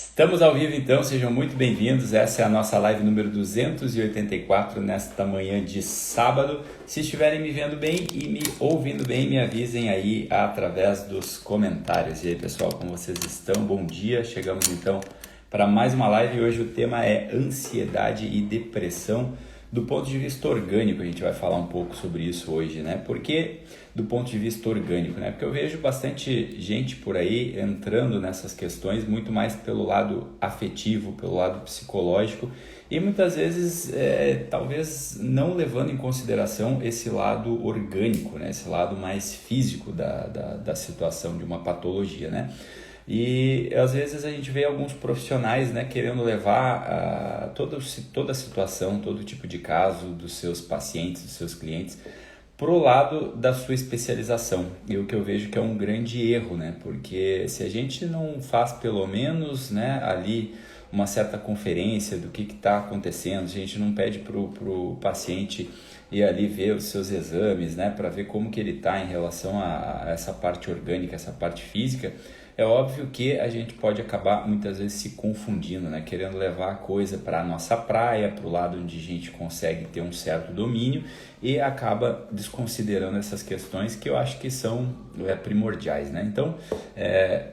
Estamos ao vivo então, sejam muito bem-vindos. Essa é a nossa live número 284 nesta manhã de sábado. Se estiverem me vendo bem e me ouvindo bem, me avisem aí através dos comentários. E aí, pessoal, como vocês estão? Bom dia. Chegamos então para mais uma live e hoje o tema é ansiedade e depressão do ponto de vista orgânico. A gente vai falar um pouco sobre isso hoje, né? Por que do ponto de vista orgânico, né? Porque eu vejo bastante gente por aí entrando nessas questões muito mais pelo lado afetivo, pelo lado psicológico e muitas vezes talvez não levando em consideração esse lado orgânico, né? Esse lado mais físico da situação de uma patologia, né? E às vezes a gente vê alguns profissionais, né, querendo levar toda a situação, todo tipo de caso dos seus pacientes, dos seus clientes, para o lado da sua especialização. E o que eu vejo que é um grande erro, né? Porque se a gente não faz pelo menos, né, ali uma certa conferência do que está acontecendo, a gente não pede para o paciente ir ali ver os seus exames, né, para ver como que ele está em relação a essa parte orgânica, essa parte física, é óbvio que a gente pode acabar muitas vezes se confundindo, né? Querendo levar a coisa para a nossa praia, para o lado onde a gente consegue ter um certo domínio e acaba desconsiderando essas questões que eu acho que são primordiais, né? Então,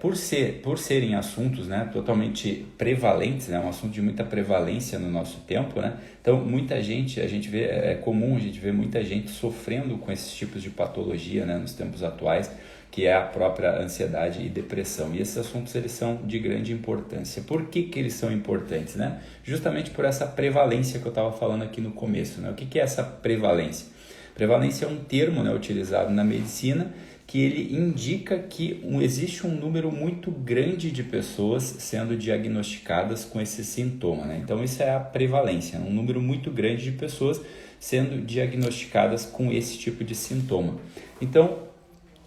por serem assuntos, né, totalmente prevalentes, né, um assunto de muita prevalência no nosso tempo, né? Então, muita gente, é comum a gente ver muita gente sofrendo com esses tipos de patologia, né, nos tempos atuais, que é a própria ansiedade e depressão. E esses assuntos eles são de grande importância. Por que eles são importantes, né? Justamente por essa prevalência que eu estava falando aqui no começo, né? O que é essa prevalência? Prevalência é um termo, né, utilizado na medicina que ele indica que existe um número muito grande de pessoas sendo diagnosticadas com esse sintoma, né? Então isso é a prevalência, um número muito grande de pessoas sendo diagnosticadas com esse tipo de sintoma. Então,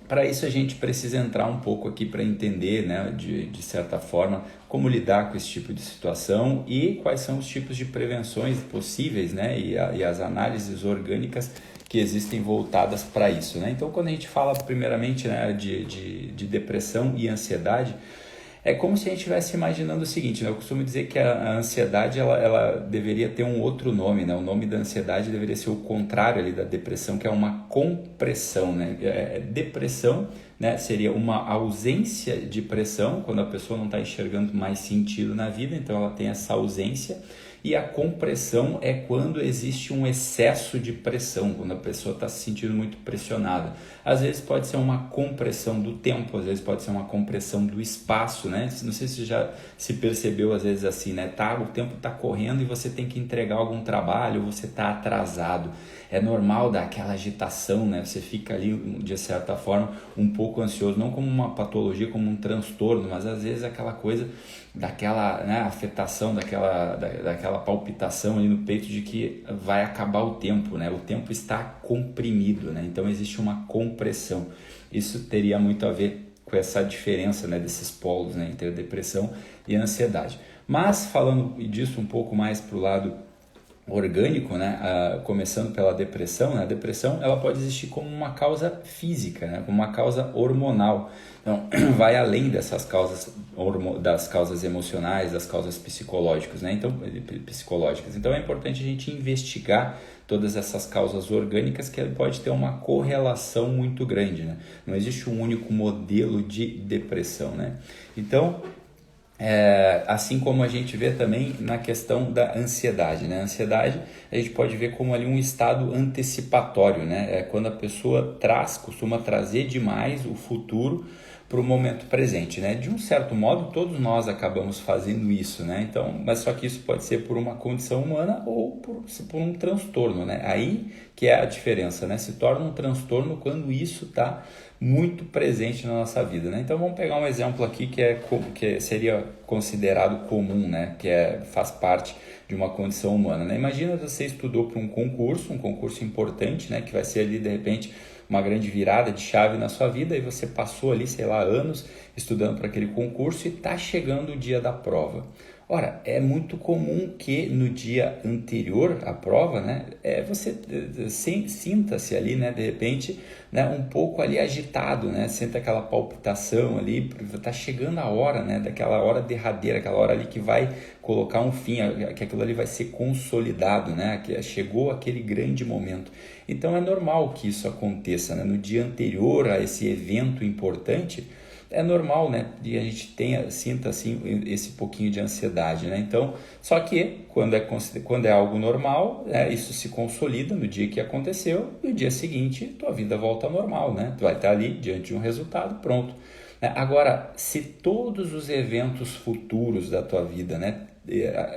para isso a gente precisa entrar um pouco aqui para entender, né, de certa forma, como lidar com esse tipo de situação e quais são os tipos de prevenções possíveis, né, e as análises orgânicas que existem voltadas para isso, né? Então, quando a gente fala primeiramente, né, de depressão e ansiedade, é como se a gente estivesse imaginando o seguinte, né? Eu costumo dizer que a ansiedade ela deveria ter um outro nome, né? O nome da ansiedade deveria ser o contrário ali da depressão, que é uma compressão, né? Depressão, né, seria uma ausência de pressão, quando a pessoa não está enxergando mais sentido na vida, então ela tem essa ausência. E a compressão é quando existe um excesso de pressão, quando a pessoa está se sentindo muito pressionada. Às vezes pode ser uma compressão do tempo, às vezes pode ser uma compressão do espaço, né? Não sei se você já se percebeu às vezes assim, né? O tempo está correndo e você tem que entregar algum trabalho, você está atrasado. É normal dar aquela agitação, né? Você fica ali, de certa forma, um pouco ansioso, não como uma patologia, como um transtorno, mas às vezes aquela coisa daquela, né, afetação, daquela palpitação ali no peito de que vai acabar o tempo, né? O tempo está comprimido, né? Então existe uma compressão. Isso teria muito a ver com essa diferença, né, desses polos, né, entre a depressão e a ansiedade. Mas falando disso um pouco mais para o lado orgânico, né, começando pela depressão, né, a depressão ela pode existir como uma causa física, né, como uma causa hormonal. Então, vai além dessas causas, das causas emocionais, das causas psicológicas, né? Então é importante a gente investigar todas essas causas orgânicas que pode ter uma correlação muito grande, né? Não existe um único modelo de depressão, né? Então, assim como a gente vê também na questão da ansiedade, né? A ansiedade a gente pode ver como ali um estado antecipatório, né? É quando a pessoa costuma trazer demais o futuro para o momento presente, né? De um certo modo, todos nós acabamos fazendo isso, né? Então, mas só que isso pode ser por uma condição humana ou por um transtorno, né? Aí que é a diferença, né? Se torna um transtorno quando isso está muito presente na nossa vida, né? Então vamos pegar um exemplo aqui que seria considerado comum, né? Faz parte de uma condição humana, né? Imagina você estudou para um concurso importante, né? Que vai ser ali de repente uma grande virada de chave na sua vida e você passou ali, sei lá, anos estudando para aquele concurso e está chegando o dia da prova. Ora, é muito comum que no dia anterior à prova, né, você sinta-se ali, né, de repente, né, um pouco ali agitado, né, sente aquela palpitação ali, está chegando a hora, né, daquela hora derradeira, aquela hora ali que vai colocar um fim, que aquilo ali vai ser consolidado, né, que chegou aquele grande momento. Então é normal que isso aconteça, né, no dia anterior a esse evento importante. É normal, né? E a gente sinta assim esse pouquinho de ansiedade, né? Então, só que quando é algo normal, isso se consolida no dia que aconteceu e no dia seguinte tua vida volta ao normal, né? Tu vai estar ali diante de um resultado, pronto. Agora, se todos os eventos futuros da tua vida, né,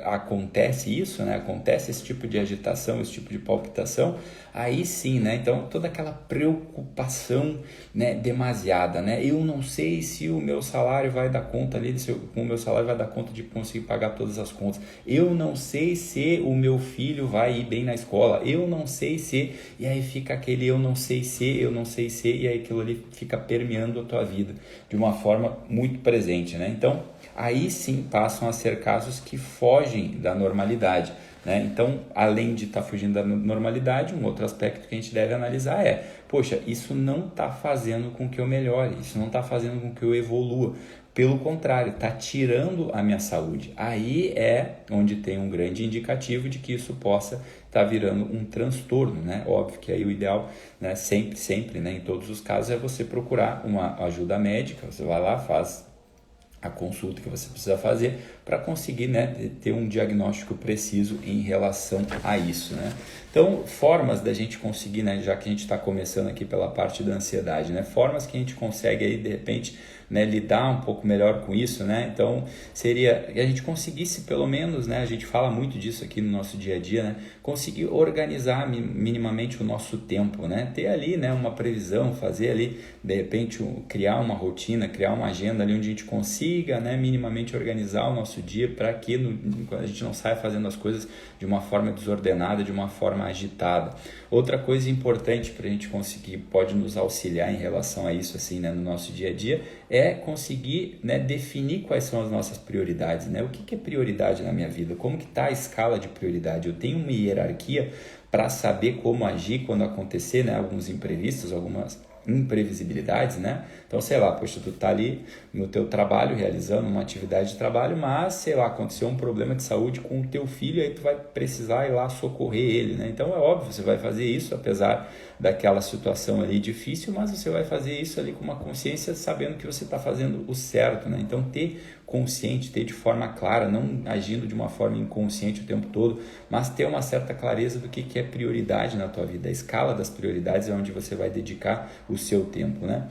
acontece isso, né, acontece esse tipo de agitação, esse tipo de palpitação, aí sim, né, então toda aquela preocupação, né, demasiada, né, eu não sei se o meu salário vai dar conta ali, o meu salário vai dar conta de conseguir pagar todas as contas, eu não sei se o meu filho vai ir bem na escola, eu não sei se, e aí fica aquele eu não sei se, e aí aquilo ali fica permeando a tua vida de uma forma muito presente, né, então aí sim passam a ser casos que fogem da normalidade, né? Então, além de estar fugindo da normalidade, um outro aspecto que a gente deve analisar poxa, isso não está fazendo com que eu melhore, isso não está fazendo com que eu evolua. Pelo contrário, está tirando a minha saúde. Aí é onde tem um grande indicativo de que isso possa estar virando um transtorno, né? Óbvio que aí o ideal, né, sempre, né, em todos os casos, é você procurar uma ajuda médica. Você vai lá, faz a consulta que você precisa fazer para conseguir, né, ter um diagnóstico preciso em relação a isso, né? Então, formas da gente conseguir, né, já que a gente está começando aqui pela parte da ansiedade, né, formas que a gente consegue aí, de repente, né, lidar um pouco melhor com isso, né? Então, seria que a gente conseguisse pelo menos, né, a gente fala muito disso aqui no nosso dia a dia, né, conseguir organizar minimamente o nosso tempo, né? Ter ali, né, uma previsão, fazer ali, de repente, criar uma rotina, criar uma agenda ali onde a gente consiga, né, minimamente organizar o nosso dia para que a gente não saia fazendo as coisas de uma forma desordenada, de uma forma agitada. Outra coisa importante para a gente conseguir, pode nos auxiliar em relação a isso, assim, né, no nosso dia a dia, é conseguir, né, definir quais são as nossas prioridades, né? O que é prioridade na minha vida? Como que está a escala de prioridade? Eu tenho uma hierarquia para saber como agir quando acontecer, né, alguns imprevistos, algumas imprevisibilidades, né? Então, sei lá, poxa, tu tá ali no teu trabalho, realizando uma atividade de trabalho, mas, sei lá, aconteceu um problema de saúde com o teu filho, aí tu vai precisar ir lá socorrer ele, né? Então, é óbvio, você vai fazer isso, apesar daquela situação ali difícil, mas você vai fazer isso ali com uma consciência, sabendo que você está fazendo o certo, né? Então, ter consciente, ter de forma clara, não agindo de uma forma inconsciente o tempo todo, mas ter uma certa clareza do que é prioridade na tua vida. A escala das prioridades é onde você vai dedicar o seu tempo, né?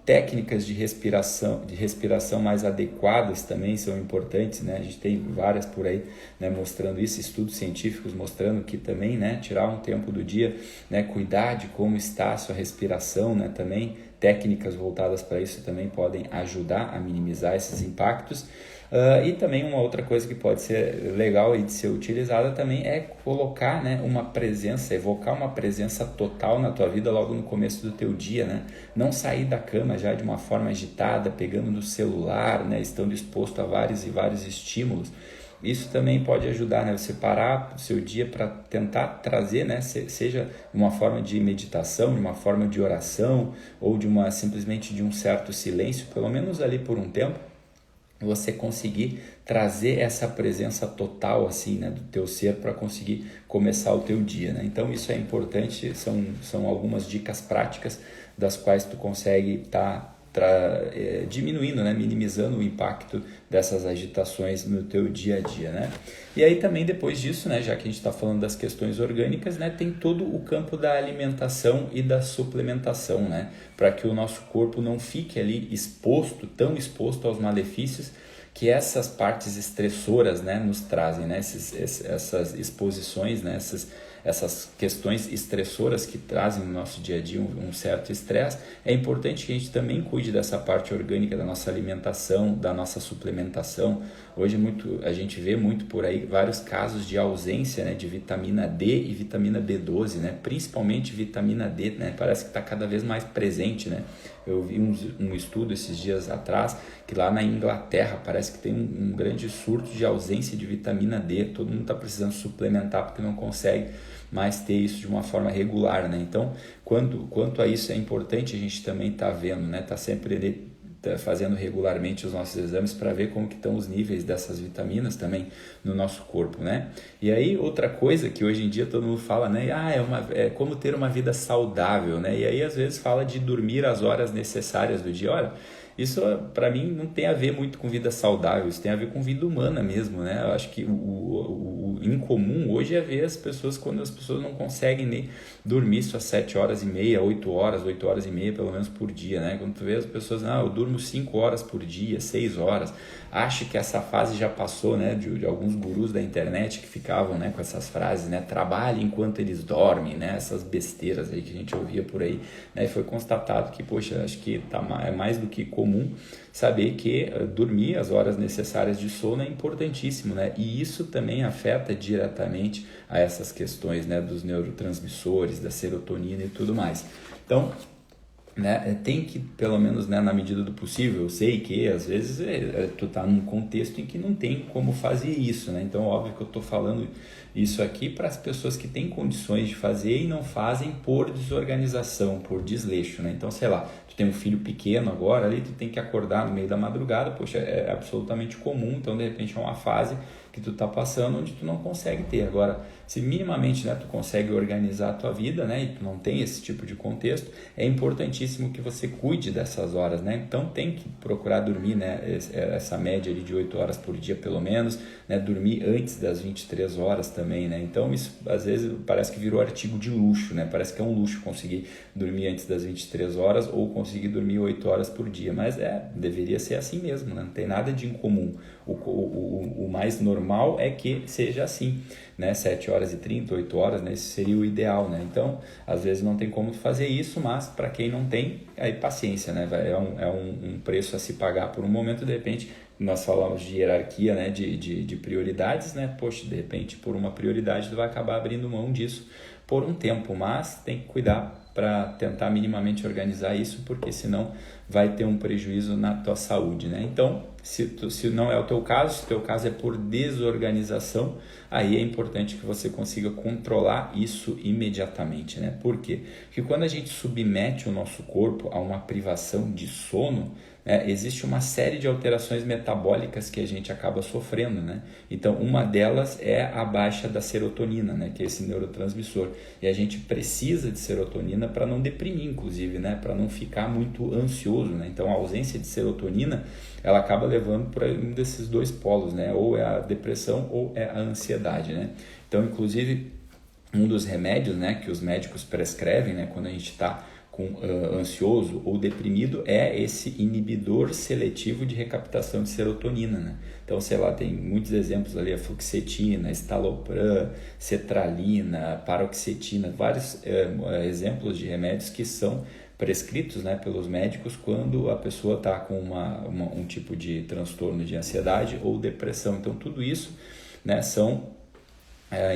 Técnicas de respiração mais adequadas também são importantes, né? A gente tem várias por aí, né, mostrando isso, estudos científicos mostrando que também, né, tirar um tempo do dia, né, cuidar de como está a sua respiração, né, também técnicas voltadas para isso também podem ajudar a minimizar esses impactos. E também uma outra coisa que pode ser legal de ser utilizada também é colocar, né, uma presença, evocar uma presença total na tua vida logo no começo do teu dia, né? Não sair da cama já de uma forma agitada, pegando no celular, né, estando exposto a vários e vários estímulos. Isso também pode ajudar, né, você parar o seu dia para tentar trazer, né, seja uma forma de meditação, de uma forma de oração ou simplesmente de um certo silêncio, pelo menos ali por um tempo, você conseguir trazer essa presença total, assim, né, do teu ser para conseguir começar o teu dia, né? Então isso é importante, são algumas dicas práticas das quais tu consegue estar diminuindo, né, minimizando o impacto dessas agitações no teu dia a dia, né? E aí também depois disso, né, já que a gente está falando das questões orgânicas, né, tem todo o campo da alimentação e da suplementação, né, para que o nosso corpo não fique ali tão exposto aos malefícios que essas partes estressoras, né, nos trazem, né, essas exposições, né, essas questões estressoras que trazem no nosso dia a dia um certo estresse. É importante que a gente também cuide dessa parte orgânica da nossa alimentação, da nossa suplementação. Hoje a gente vê muito por aí vários casos de ausência, né, de vitamina D e vitamina B12, né, principalmente vitamina D, né, parece que está cada vez mais presente, né, Eu vi um estudo esses dias atrás que lá na Inglaterra parece que tem um grande surto de ausência de vitamina D. Todo mundo está precisando suplementar porque não consegue mais ter isso de uma forma regular, né? Então, quanto a isso é importante a gente também tá vendo, né? Tá sempre fazendo regularmente os nossos exames para ver como que estão os níveis dessas vitaminas também no nosso corpo, né? E aí outra coisa que hoje em dia todo mundo fala, né? É como ter uma vida saudável, né? E aí às vezes fala de dormir as horas necessárias do dia. Olha, isso para mim não tem a ver muito com vida saudável, isso tem a ver com vida humana mesmo, né? Eu acho que o incomum hoje é ver as pessoas quando as pessoas não conseguem nem dormir suas 7 horas e meia, 8 horas e meia pelo menos por dia, né? Quando tu vê as pessoas, eu durmo 5 horas por dia, 6 horas, acho que essa fase já passou, né? De alguns gurus da internet que ficavam, né, com essas frases, né? Trabalhe enquanto eles dormem, né? Essas besteiras aí que a gente ouvia por aí, né? E foi constatado que, poxa, acho que é mais do que comum saber que dormir as horas necessárias de sono é importantíssimo, né? E isso também afeta diretamente a essas questões, né, dos neurotransmissores, da serotonina e tudo mais. Então, né, tem que, pelo menos, né, na medida do possível, eu sei que às vezes tu tá num contexto em que não tem como fazer isso, né? Então, óbvio que eu tô falando isso aqui para as pessoas que têm condições de fazer e não fazem por desorganização, por desleixo, né? Então, sei lá, tu tem um filho pequeno agora, ali tu tem que acordar no meio da madrugada, poxa, é absolutamente comum, então de repente é uma fase que tu tá passando onde tu não consegue ter. Agora, se minimamente, né, tu consegue organizar a tua vida, né, e tu não tem esse tipo de contexto, é importantíssimo que você cuide dessas horas, né? Então tem que procurar dormir, né, essa média ali de 8 horas por dia pelo menos, né, dormir antes das 23 horas também, né? Então isso às vezes parece que virou artigo de luxo, né? Parece que é um luxo conseguir dormir antes das 23 horas ou conseguir dormir 8 horas por dia, mas deveria ser assim mesmo, né? Não tem nada de incomum. O mais normal é que seja assim, né? 7 horas e 30, 8 horas, né? Esse seria o ideal, né? Então, às vezes não tem como fazer isso, mas para quem não tem, aí paciência, né? É um preço a se pagar por um momento, de repente, nós falamos de hierarquia, né? De prioridades, né? Poxa, de repente, por uma prioridade, tu vai acabar abrindo mão disso por um tempo, mas tem que cuidar para tentar minimamente organizar isso, porque senão vai ter um prejuízo na tua saúde, né? Então, se não é o teu caso, se o teu caso é por desorganização, aí é importante que você consiga controlar isso imediatamente, né? Por quê? Porque quando a gente submete o nosso corpo a uma privação de sono, existe uma série de alterações metabólicas que a gente acaba sofrendo, né? Então, uma delas é a baixa da serotonina, né? Que é esse neurotransmissor. E a gente precisa de serotonina para não deprimir, inclusive, né? Para não ficar muito ansioso, né? Então, a ausência de serotonina, ela acaba levando para um desses dois polos, né? Ou é a depressão ou é a ansiedade, né? Então, inclusive, um dos remédios, né, que os médicos prescrevem, né, quando a gente está ansioso ou deprimido, é esse inibidor seletivo de recaptação de serotonina, né? Então, sei lá, tem muitos exemplos ali, a fluoxetina, estalopram, cetralina, paroxetina, vários exemplos de remédios que são prescritos, né, pelos médicos quando a pessoa está com um tipo de transtorno de ansiedade ou depressão. Então, tudo isso, né, são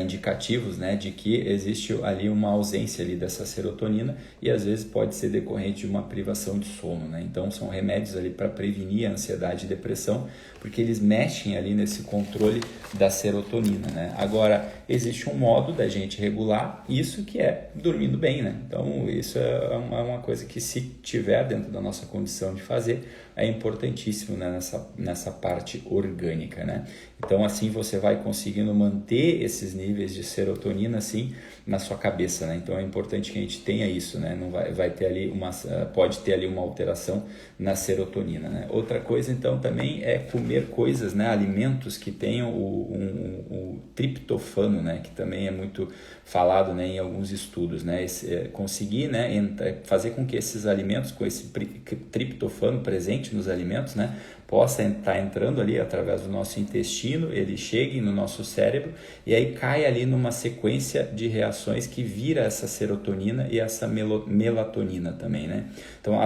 indicativos, né, de que existe ali uma ausência ali dessa serotonina e às vezes pode ser decorrente de uma privação de sono, né? Então são remédios ali para prevenir a ansiedade e depressão, porque eles mexem ali nesse controle da serotonina, né? Agora, existe um modo da gente regular isso que é dormindo bem, né? Então isso é uma coisa que, se tiver dentro da nossa condição de fazer, é importantíssimo, né, nessa parte orgânica, né? Então assim você vai conseguindo manter esses níveis de serotonina assim na sua cabeça, né? Então é importante que a gente tenha isso, né? Não vai ter ali pode ter ali uma alteração na serotonina, né? Outra coisa então também é comer coisas, né, alimentos que tenham o triptofano, né, que também é muito falado, né, em alguns estudos, né? Conseguir, né, fazer com que esses alimentos com esse triptofano presente nos alimentos, né, possa estar entrando ali através do nosso intestino, ele chegue no nosso cérebro e aí cai ali numa sequência de reações que vira essa serotonina e essa melatonina também, né? Então,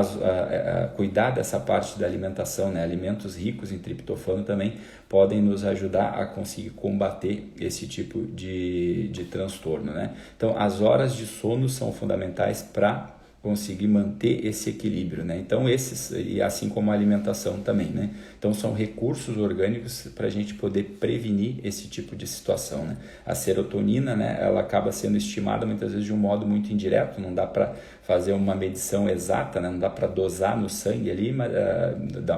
cuidar dessa parte da alimentação, né? Alimentos ricos em triptofano também podem nos ajudar a conseguir combater esse tipo de transtorno, né? Então, as horas de sono são fundamentais para conseguir manter esse equilíbrio, né? Então esses, e assim como a alimentação também, né? Então são recursos orgânicos para a gente poder prevenir esse tipo de situação, né? A serotonina, né, ela acaba sendo estimada muitas vezes de um modo muito indireto, não dá para fazer uma medição exata, né? Não dá para dosar no sangue ali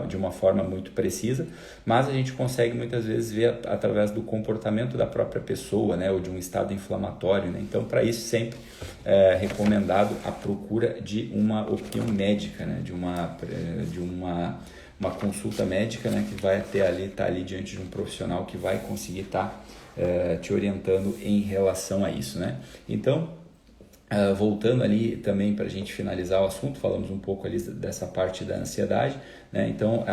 de uma forma muito precisa, mas a gente consegue muitas vezes ver através do comportamento da própria pessoa, né? Ou de um estado inflamatório, né? Então para isso sempre é recomendado a procura de uma opinião médica, né? De uma consulta médica, né? Que vai estar ali diante de um profissional que vai conseguir estar te orientando em relação a isso, né? Então, voltando ali também para a gente finalizar o assunto, falamos um pouco ali dessa parte da ansiedade, né? Então,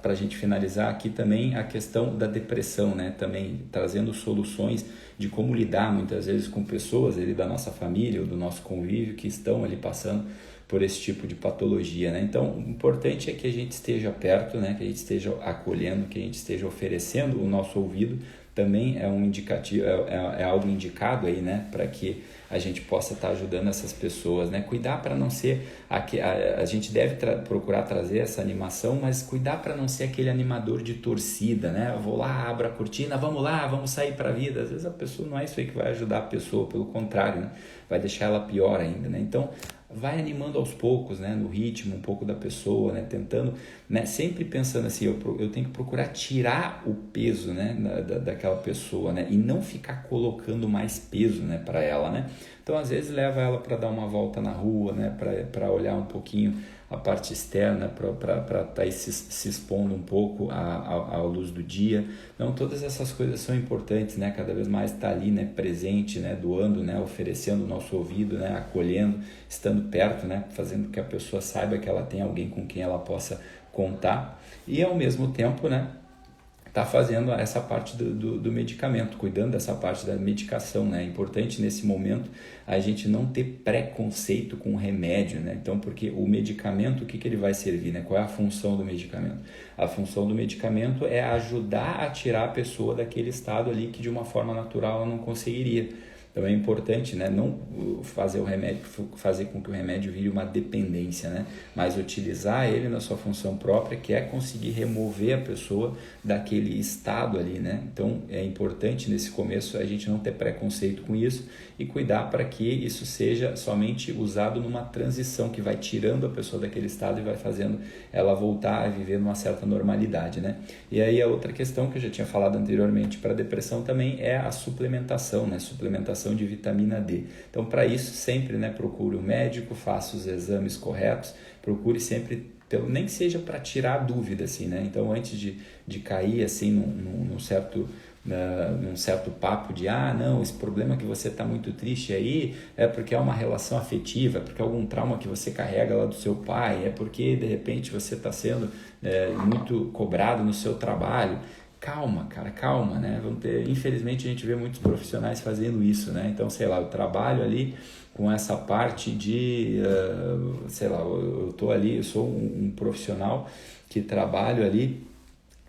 para a gente finalizar aqui também a questão da depressão, né? Também trazendo soluções de como lidar muitas vezes com pessoas ali da nossa família ou do nosso convívio que estão ali passando por esse tipo de patologia, né? Então, o importante é que a gente esteja perto, né? Que a gente esteja acolhendo, que a gente esteja oferecendo o nosso ouvido, também é um indicativo, é algo indicado aí, né? Para que a gente possa estar ajudando essas pessoas, né? Cuidar para não ser, a gente deve procurar trazer essa animação, mas cuidar para não ser aquele animador de torcida, né? Eu vou lá, abro a cortina, vamos lá, vamos sair para a vida. Às vezes a pessoa não é isso aí que vai ajudar a pessoa, pelo contrário, né? Vai deixar ela pior ainda, né? Então, vai animando aos poucos, né, no ritmo um pouco da pessoa, né, tentando, né, sempre pensando assim, eu tenho que procurar tirar o peso, né, daquela pessoa, né, e não ficar colocando mais peso, né, para ela, né. Então às vezes leva ela para dar uma volta na rua, né, para olhar um pouquinho a parte externa, para estar se expondo um pouco à luz do dia. Então todas essas coisas são importantes, né? Cada vez mais estar ali, né? Presente, né? Doando, né? Oferecendo o nosso ouvido, né? Acolhendo, estando perto, né? Fazendo que a pessoa saiba que ela tem alguém com quem ela possa contar e ao mesmo tempo, né? Tá fazendo essa parte do medicamento, cuidando dessa parte da medicação, né? É importante nesse momento a gente não ter preconceito com o remédio, né? Então, porque o medicamento, o que ele vai servir, né? Qual é a função do medicamento? A função do medicamento é ajudar a tirar a pessoa daquele estado ali que de uma forma natural ela não conseguiria. Então é importante, né, não fazer com que o remédio vire uma dependência, né, mas utilizar ele na sua função própria, que é conseguir remover a pessoa daquele estado ali, né? Então é importante nesse começo a gente não ter preconceito com isso e cuidar para que isso seja somente usado numa transição que vai tirando a pessoa daquele estado e vai fazendo ela voltar a viver numa certa normalidade, né? E aí a outra questão que eu já tinha falado anteriormente para a depressão também é a suplementação, né? Suplementação de vitamina D. Então, para isso, sempre, né, procure o médico, faça os exames corretos, procure sempre, nem que seja para tirar a dúvida, assim, né? Então, antes de cair, assim, num certo papo de, não, esse problema que você está muito triste aí é porque é uma relação afetiva, é porque é algum trauma que você carrega lá do seu pai, é porque, de repente, você está sendo muito cobrado no seu trabalho. Calma, cara, calma, né? Infelizmente a gente vê muitos profissionais fazendo isso, né? Então, sei lá, eu trabalho ali com essa parte de, sei lá, eu tô ali, eu sou um profissional que trabalho ali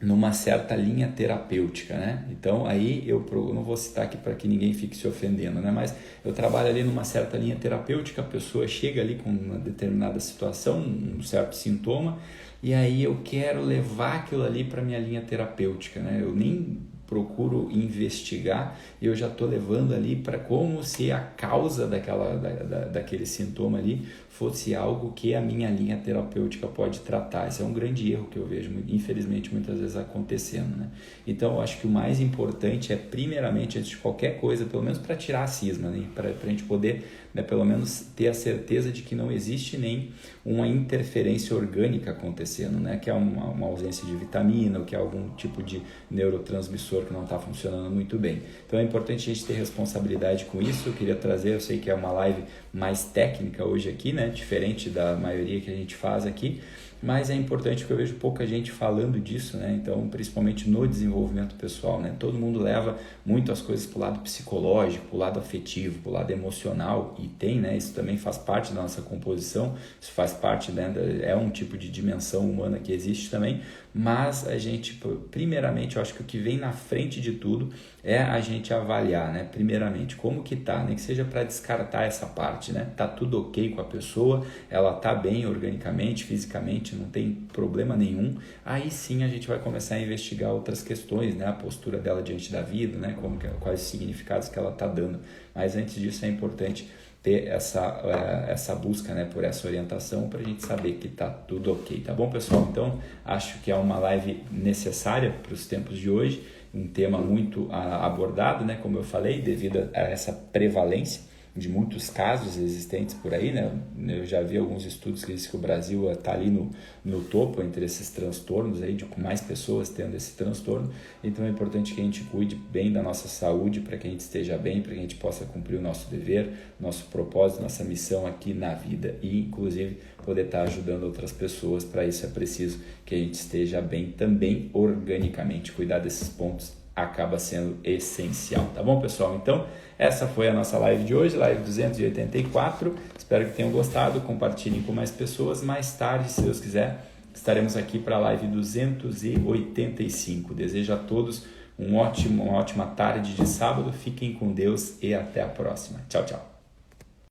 numa certa linha terapêutica, né? Então aí eu não vou citar aqui para que ninguém fique se ofendendo, né? Mas eu trabalho ali numa certa linha terapêutica, a pessoa chega ali com uma determinada situação, um certo sintoma, e aí eu quero levar aquilo ali para minha linha terapêutica, né? Eu nem procuro investigar e eu já estou levando ali para como se a causa daquele sintoma ali fosse algo que a minha linha terapêutica pode tratar. Esse é um grande erro que eu vejo, infelizmente, muitas vezes acontecendo, né? Então, eu acho que o mais importante é, primeiramente, antes de qualquer coisa, pelo menos para tirar a cisma, né? Para a gente poder, né, pelo menos ter a certeza de que não existe nem uma interferência orgânica acontecendo, né? Que é uma ausência de vitamina ou que é algum tipo de neurotransmissor que não está funcionando muito bem. Então é importante a gente ter responsabilidade com isso. Eu queria trazer, eu sei que é uma live mais técnica hoje aqui, né? Diferente da maioria que a gente faz aqui, mas é importante porque eu vejo pouca gente falando disso, né? Então, principalmente no desenvolvimento pessoal, né? Todo mundo leva muito as coisas para o lado psicológico, para o lado afetivo, para o lado emocional, e tem, né? Isso também faz parte da nossa composição, isso faz parte, né? É um tipo de dimensão humana que existe também, mas a gente, primeiramente, eu acho que o que vem na frente de tudo é a gente avaliar, né? Primeiramente, como que tá, nem que seja para descartar essa parte, né? Tá tudo ok com a pessoa, ela tá bem organicamente, fisicamente, não tem problema nenhum. Aí sim a gente vai começar a investigar outras questões, né? A postura dela diante da vida, né? Quais os significados que ela tá dando. Mas antes disso é importante ter essa busca, né, por essa orientação para a gente saber que tá tudo ok, tá bom, pessoal? Então, acho que é uma live necessária para os tempos de hoje, um tema muito abordado, né, como eu falei, devido a essa prevalência de muitos casos existentes por aí, né? Eu já vi alguns estudos que dizem que o Brasil está ali no topo entre esses transtornos aí, com mais pessoas tendo esse transtorno. Então é importante que a gente cuide bem da nossa saúde, para que a gente esteja bem, para que a gente possa cumprir o nosso dever, nosso propósito, nossa missão aqui na vida e, inclusive, poder estar ajudando outras pessoas. Para isso é preciso que a gente esteja bem também organicamente. Cuidar desses pontos acaba sendo essencial, tá bom, pessoal? Então, essa foi a nossa live de hoje, live 284. Espero que tenham gostado, compartilhem com mais pessoas. Mais tarde, se Deus quiser, estaremos aqui para a live 285. Desejo a todos uma ótima tarde de sábado. Fiquem com Deus e até a próxima. Tchau, tchau.